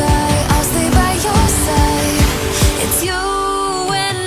I'll stay by your side. It's you and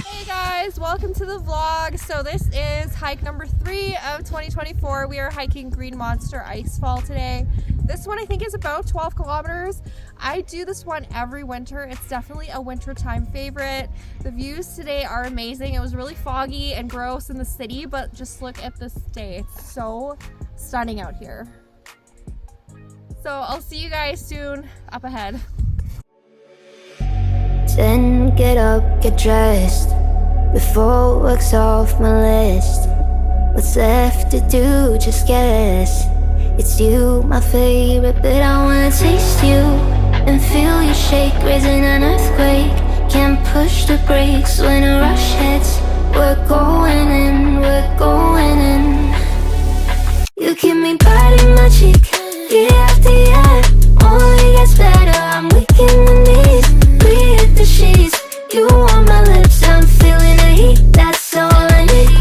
Hey guys, welcome to the vlog. So this is hike number 3 of 2024. We are hiking Green Monster Icefall today. This one I think is about 12 kilometers. I do this one every winter. It's definitely a wintertime favorite. The views today are amazing. It was really foggy and gross in the city, but just look at this day. It's so stunning out here. So I'll see you guys soon up ahead. Then get up, get dressed, before work's off my list. What's left to do, just guess. It's you, my favorite, but I wanna taste you and feel you shake, raising an earthquake. Can't push the brakes when a rush hits. We're going in, we're going in. You keep me biting my cheek, year after year. Only gets better, I'm weak in the knees. We hit the sheets, you on my lips, I'm feeling the heat. That's all I need.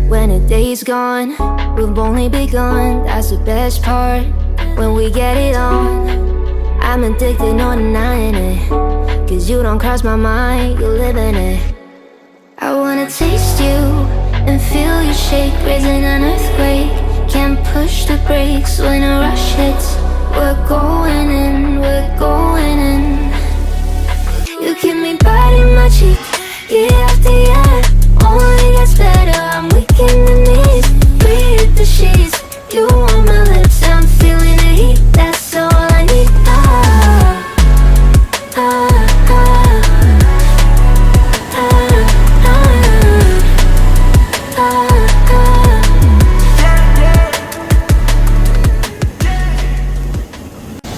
When a day's gone, we've only begun. That's the best part, when we get it on. I'm addicted, no denying it, cause you don't cross my mind, you live in it. I wanna taste you and feel you shake, raising an earthquake. Can't push the brakes when a rush hits. We're going in, we're going in. You keep me biting my cheek, year after year. Only gets better, I'm weak in the knees. We hit the sheets, you on my lips, I'm feeling the heat. That's all I need.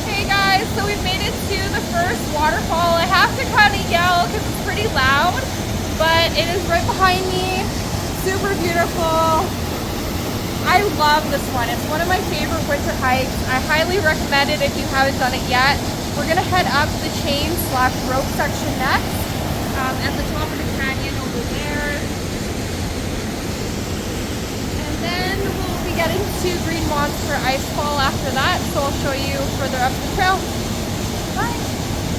Hey guys, so we've made it to the first waterfall. I have to kind of yell because it's pretty loud, but it is right behind me. Super beautiful. I love this one. It's one of my favorite winter hikes. I highly recommend it if you haven't done it yet. We're gonna head up the chain/rope section next, at the top of the canyon over there. And then we'll be getting to Green Monster Icefall after that, so I'll show you further up the trail. Bye!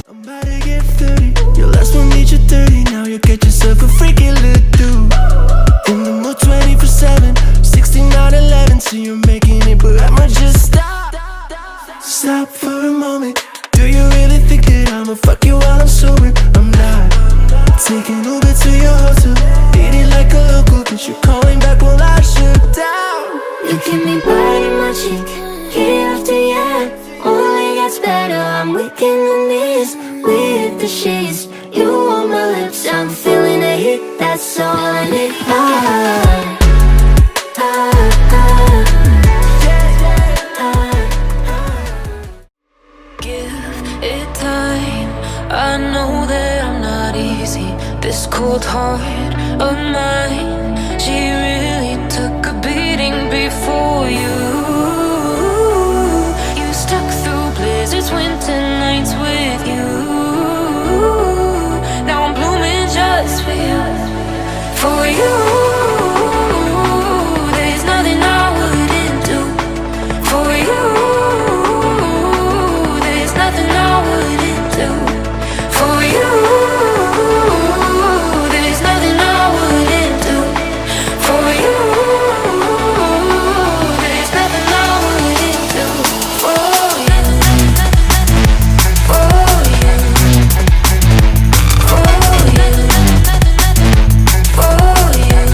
I'm about to get 30. Your last one made you 30. Now you get yourself a freaky little dude. In the mood 24/7, 16/11. So you're making it, but I'ma just stop. Stop for a moment. Do you really think that I'ma fuck you while I'm sober? I'm not. Taking Uber to your hotel, eating like a local, cause you're calling back while I shut down. You keep me biting my cheek, year after year. Only gets better, I'm weak in the knees. We hit the sheets, you on my lips, I'm feeling the heat. That's all I need. Give it time, I know that I'm not easy. This cold heart of mine, she really took a beating before you. You stuck through blizzards, winter nights with you. Now I'm blooming just for you, for you. There's nothing I wouldn't do for you. There's nothing I wouldn't do for you. There's nothing I wouldn't do for you. There's nothing I wouldn't do for you. For you. For you. For you.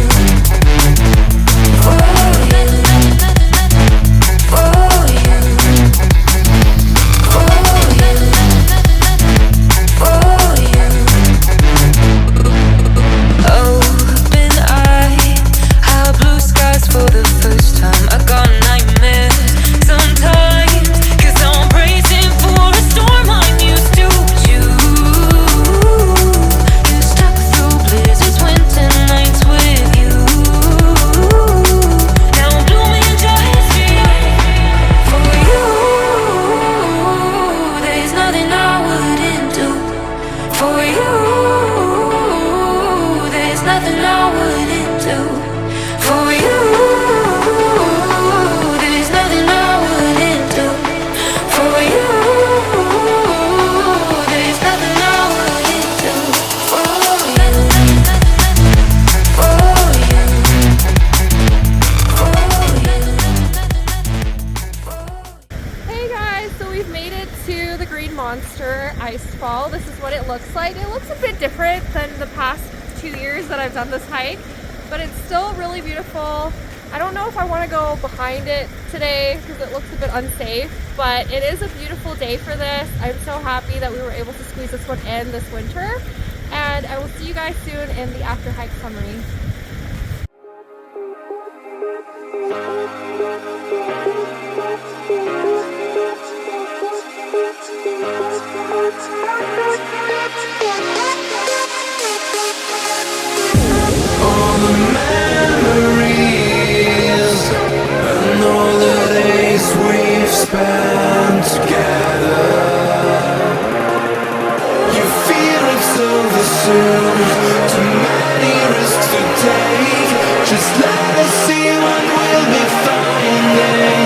Green Monster Icefall. This is what it looks like. It looks a bit different than the past 2 years that I've done this hike, but it's still really beautiful. I don't know if I want to go behind it today because it looks a bit unsafe, but it is a beautiful day for this. I'm so happy that we were able to squeeze this one in this winter, and I will see you guys soon in the after hike summary. All the memories and all the days we've spent together. You fear it's over soon, too many risks to take. Just let us see what we'll be finding.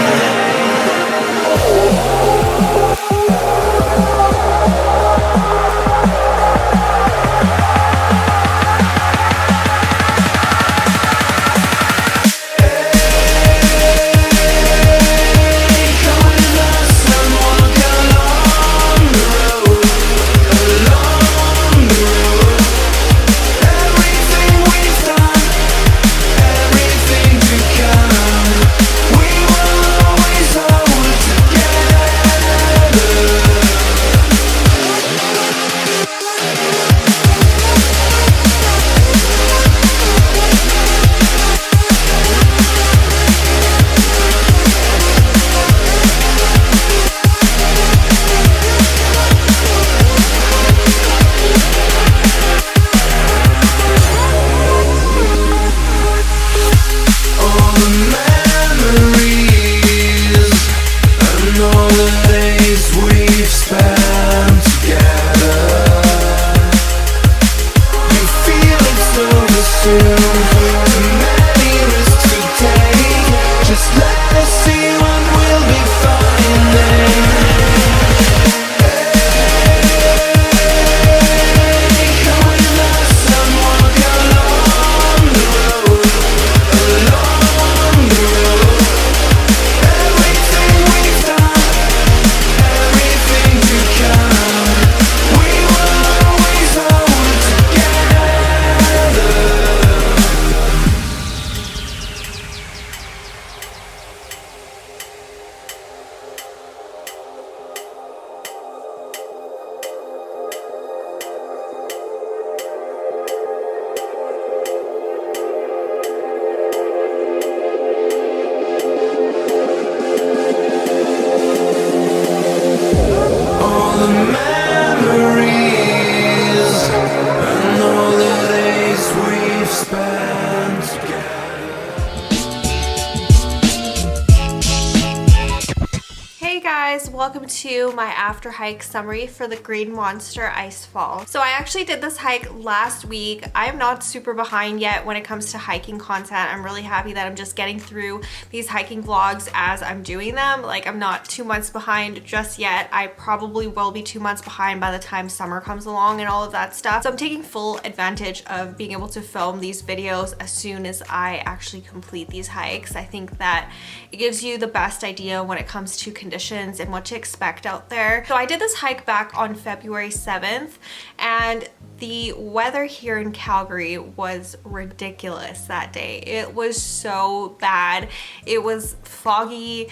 Welcome to my after hike summary for the Green Monster Icefall. So I actually did this hike last week. I am not super behind yet when it comes to hiking content. I'm really happy that I'm just getting through these hiking vlogs as I'm doing them. Like, I'm not 2 months behind just yet. I probably will be 2 months behind by the time summer comes along and all of that stuff. So I'm taking full advantage of being able to film these videos as soon as I actually complete these hikes. I think that it gives you the best idea when it comes to conditions and what to expect out there. So I did this hike back on February 7th, and the weather here in Calgary was ridiculous that day. It was so bad. It was foggy.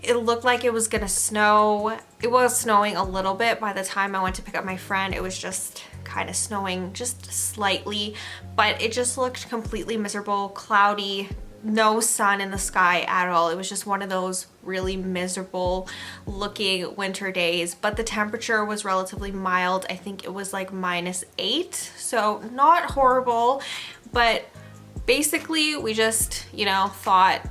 It looked like it was gonna snow. It was snowing a little bit by the time I went to pick up my friend. It was just kind of snowing just slightly, but it just looked completely miserable, cloudy, no sun in the sky at all. It was just one of those really miserable looking winter days, but the temperature was relatively mild. I think it was like -8, so not horrible, but basically we just, you know, thought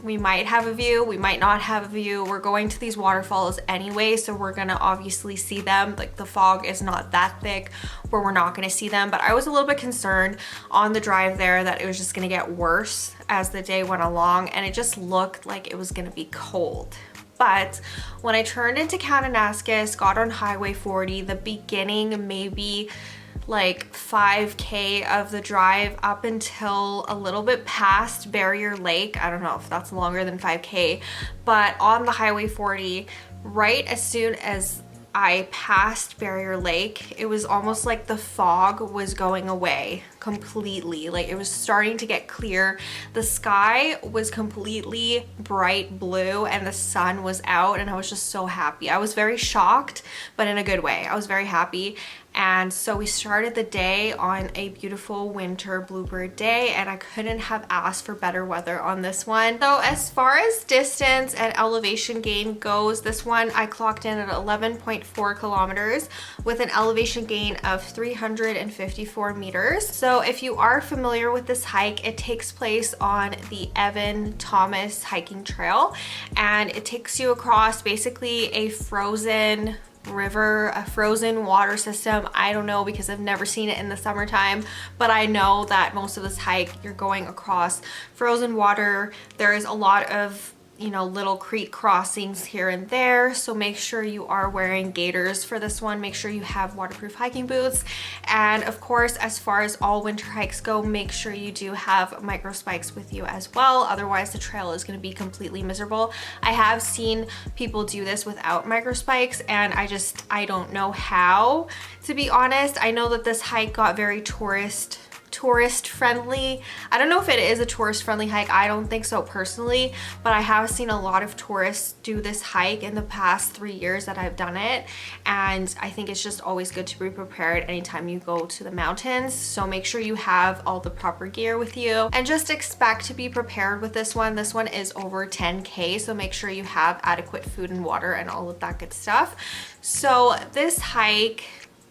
we might have a view, we might not have a view. We're going to these waterfalls anyway, so we're gonna obviously see them. Like, the fog is not that thick where we're not gonna see them, but I was a little bit concerned on the drive there that it was just gonna get worse as the day went along, and it just looked like it was gonna be cold. But when I turned into Kananaskis, got on Highway 40, the beginning maybe like 5K of the drive up until a little bit past Barrier Lake. I don't know if that's longer than 5K, but on the Highway 40, right as soon as I passed Barrier Lake, it was almost like the fog was going away completely. Like it was starting to get clear. The sky was completely bright blue and the sun was out, and I was just so happy. I was very shocked, but in a good way. I was very happy. And so we started the day on a beautiful winter bluebird day, and I couldn't have asked for better weather on this one. So as far as distance and elevation gain goes, this one I clocked in at 11.4 kilometers with an elevation gain of 354 meters. So if you are familiar with this hike, it takes place on the Evan Thomas hiking trail, and it takes you across basically a frozen river, a frozen water system. I don't know because I've never seen it in the summertime, but I know that most of this hike you're going across frozen water. There is a lot of, you know, little creek crossings here and there, so make sure you are wearing gaiters for this one. Make sure you have waterproof hiking boots, and of course, as far as all winter hikes go, make sure you do have micro spikes with you as well, otherwise the trail is going to be completely miserable. I have seen people do this without micro spikes, and I don't know how, to be honest. I know that this hike got very tourist friendly. I don't know if it is a tourist friendly hike. I don't think so personally, but I have seen a lot of tourists do this hike in the past 3 years that I've done it, and I think it's just always good to be prepared anytime you go to the mountains. So make sure you have all the proper gear with you, and just expect to be prepared with this one. This one is over 10K, so make sure you have adequate food and water and all of that good stuff. So this hike,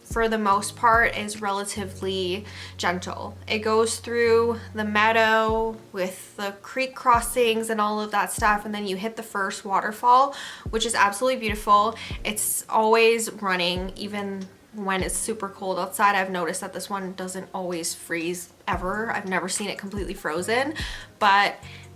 for the most part, is relatively gentle. It goes through the meadow with the creek crossings and all of that stuff, and then you hit the first waterfall, which is absolutely beautiful. It's always running even when it's super cold outside. I've noticed that this one doesn't always freeze ever. I've never seen it completely frozen, but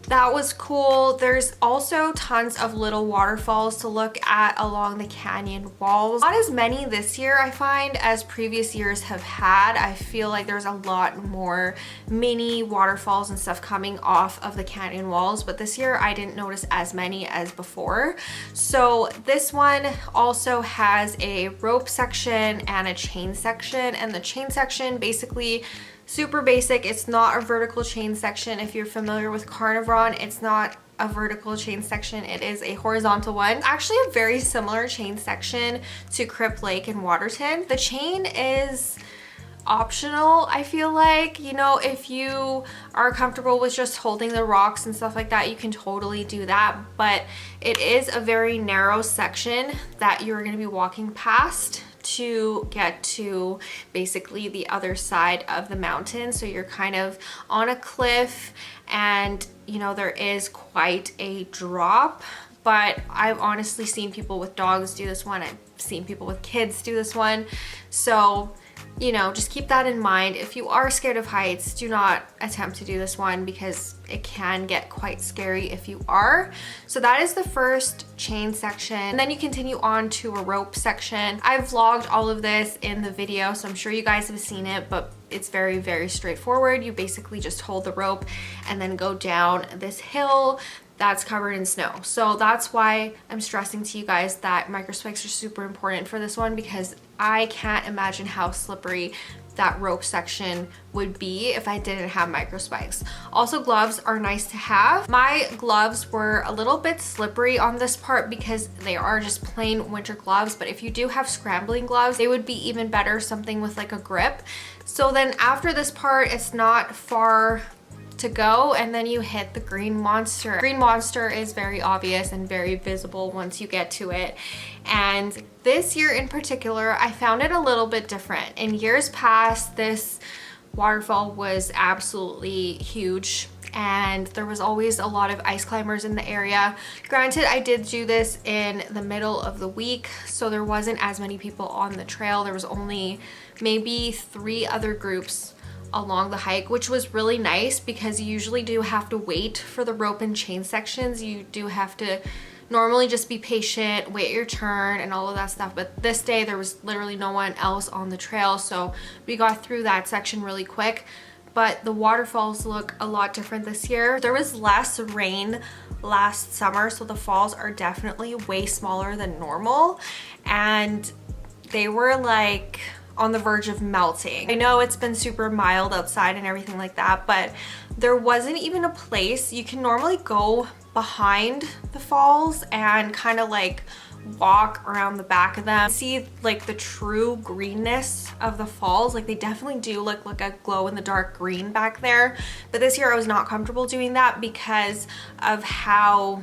that was cool. There's also tons of little waterfalls to look at along the canyon walls. Not as many this year, I find, as previous years have had. I feel like there's a lot more mini waterfalls and stuff coming off of the canyon walls, but this year I didn't notice as many as before. So this one also has a rope section and a chain section, and the chain section basically super basic. It's not a vertical chain section. If you're familiar with Carnivron, it's not a vertical chain section, it is a horizontal one. It's actually a very similar chain section to Crip Lake in Waterton. The chain is optional, I feel like. You know, if you are comfortable with just holding the rocks and stuff like that, you can totally do that, but it is a very narrow section that you're going to be walking past to get to basically the other side of the mountain. So you're kind of on a cliff, and you know, there is quite a drop, but I've honestly seen people with dogs do this one. I've seen people with kids do this one. So, you know, just keep that in mind. If you are scared of heights, do not attempt to do this one because it can get quite scary if you are. So that is the first chain section. And then you continue on to a rope section. I've vlogged all of this in the video, so I'm sure you guys have seen it, but it's very, very straightforward. You basically just hold the rope and then go down this hill that's covered in snow. So that's why I'm stressing to you guys that micro spikes are super important for this one, because I can't imagine how slippery that rope section would be if I didn't have micro spikes. Also, gloves are nice to have. My gloves were a little bit slippery on this part because they are just plain winter gloves, but if you do have scrambling gloves, they would be even better, something with like a grip. So then after this part, it's not far to go, and then you hit the green monster. Green monster is very obvious and very visible once you get to it, and this year in particular I found it a little bit different. In years past, this waterfall was absolutely huge and there was always a lot of ice climbers in the area. Granted, I did do this in the middle of the week, so there wasn't as many people on the trail. There was only maybe 3 other groups along the hike, which was really nice because you usually do have to wait for the rope and chain sections. You do have to normally just be patient, wait your turn and all of that stuff, but this day there was literally no one else on the trail, so we got through that section really quick. but the waterfalls look a lot different this year. There was less rain last summer, so the falls are definitely way smaller than normal, and they were like on the verge of melting. I know it's been super mild outside and everything like that, but there wasn't even a place. You can normally go behind the falls and kind of like walk around the back of them, see like the true greenness of the falls. Like they definitely do look like a glow in the dark green back there, but this year I was not comfortable doing that because of how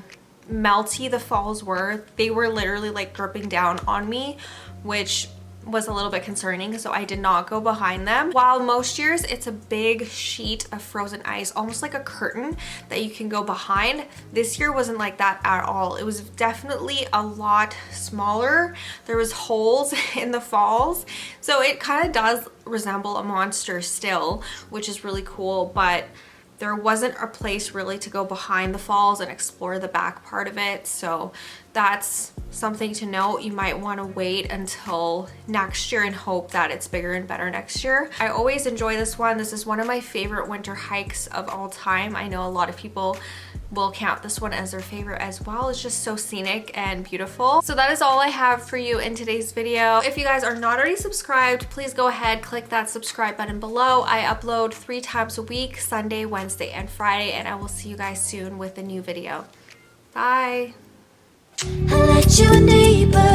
melty the falls were. They were literally like dripping down on me, which was a little bit concerning, so I did not go behind them. While most years it's a big sheet of frozen ice, almost like a curtain that you can go behind, this year wasn't like that at all. It was definitely a lot smaller. There was holes in the falls, so it kind of does resemble a monster still, which is really cool, but there wasn't a place really to go behind the falls and explore the back part of it. So that's something to note. You might want to wait until next year and hope that it's bigger and better next year. I always enjoy this one. This is one of my favorite winter hikes of all time. I know a lot of people will count this one as their favorite as well. It's just so scenic and beautiful. So that is all I have for you in today's video. If you guys are not already subscribed, please go ahead, click that subscribe button below. I upload 3 times a week, Sunday, Wednesday, and Friday, and I will see you guys soon with a new video. Bye. I let you deeper